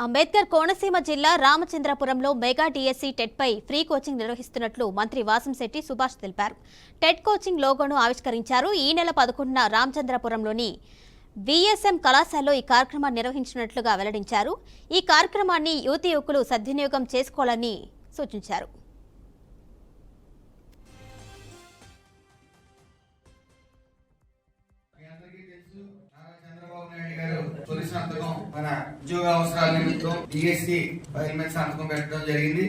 అంబేద్కర్ కోనసీమ జిల్లా రామచంద్రపురంలో mega DSC TET పై free coaching నిర్వహిస్తున్నట్లు మంత్రి వాసంశెట్టి సుభాష్ తెలిపారు. టెట్ కోచింగ్ లోగోను ఆవిష్కరించారు. ఈ నెల 11న రామచంద్రపురంలోని విఎస్ఎం కళాశాలలో ఈ కార్యక్రమాన్ని నిర్వహించినట్లుగా వెల్లడించారు. ఈ కార్యక్రమాన్ని యువకులు సద్వినియోగం చేసుకోవాలని సూచించారు. తొలి సంతకం మన ఉద్యోగ అవసరాల నిమిత్తం డిఎస్సి ఫైల్ మీద సంతకం పెట్టడం జరిగింది.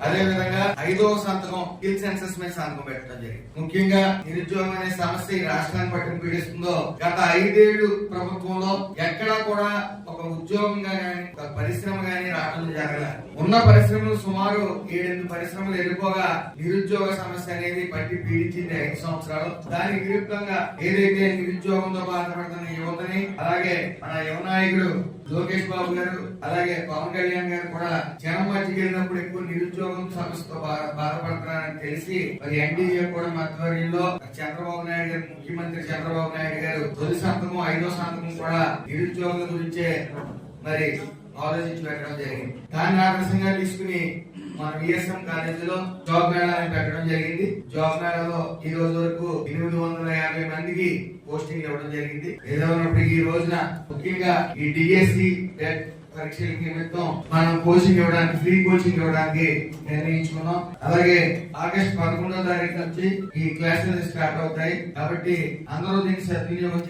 అదే విధంగా 5వ సంతకం స్కిల్ సెన్సస్ మీద సంతకం పెట్టడం జరిగింది. ముఖ్యంగా నిరుద్యోగం అనే సమస్య ఈ రాష్ట్రాన్ని పట్టుకుని పీడిస్తుందో గత 5 ఏళ్లు ప్రభుత్వంలో ఎక్కడా కూడా ఒక ఉద్యోగంగా గాని ఒక పరిశ్రమ గాని రావడం జరగల. ఉన్న పరిశ్రమలు సుమారు 7-8 పరిశ్రమలు వెళ్ళిపోగా నిరుద్యోగ సమస్య అనేది పట్టి పీడించింది 5 సంవత్సరాలు. దానికి విరుద్ధంగా ఏదైతే నిరుద్యోగంతో బాధపడుతున్న యువతని, అలాగే మన యువ నాయకుడు లోకేష్ బాబు గారు, అలాగే పవన్ కళ్యాణ్ గారు కూడా జనం మధ్యకి వెళ్ళినప్పుడు ఎక్కువ నిరుద్యోగం సమస్యతో బాధపడుతున్నారని తెలిసి మరి ఎన్డీఏ కూడా ఆధ్వర్యంలో చంద్రబాబు నాయుడు గారు, ముఖ్యమంత్రి చంద్రబాబు నాయుడు గారు తొలి సంతకం 5వ సంతకం కూడా నిరుద్యోగుల గురించే మరి ఆలోచించి పెట్టడం జరిగింది. దాన్ని ఆదర్శంగా తీసుకుని మన విఎస్ఎం కాలేజీలో జాబ్ మేళాని పెట్టడం జరిగింది. జాబ్ మేళాలో ఈ రోజు వరకు 850 మందికి పోస్టింగ్ ఇవ్వడం జరిగింది. ఏదైనప్పుడు ఈ రోజున ముఖ్యంగా ఈ డిఎస్సి పరీక్షల నిమిత్తం మనం కోచింగ్ ఇవ్వడానికి, ఫ్రీ కోచింగ్ ఇవ్వడానికి నిర్ణయించుకున్నాం. అలాగే ఆగస్టు 11వ తారీఖు నుంచి ఈ క్లాసెస్ స్టార్ట్ అవుతాయి. కాబట్టి అందరూ దీన్ని సద్వినియోగం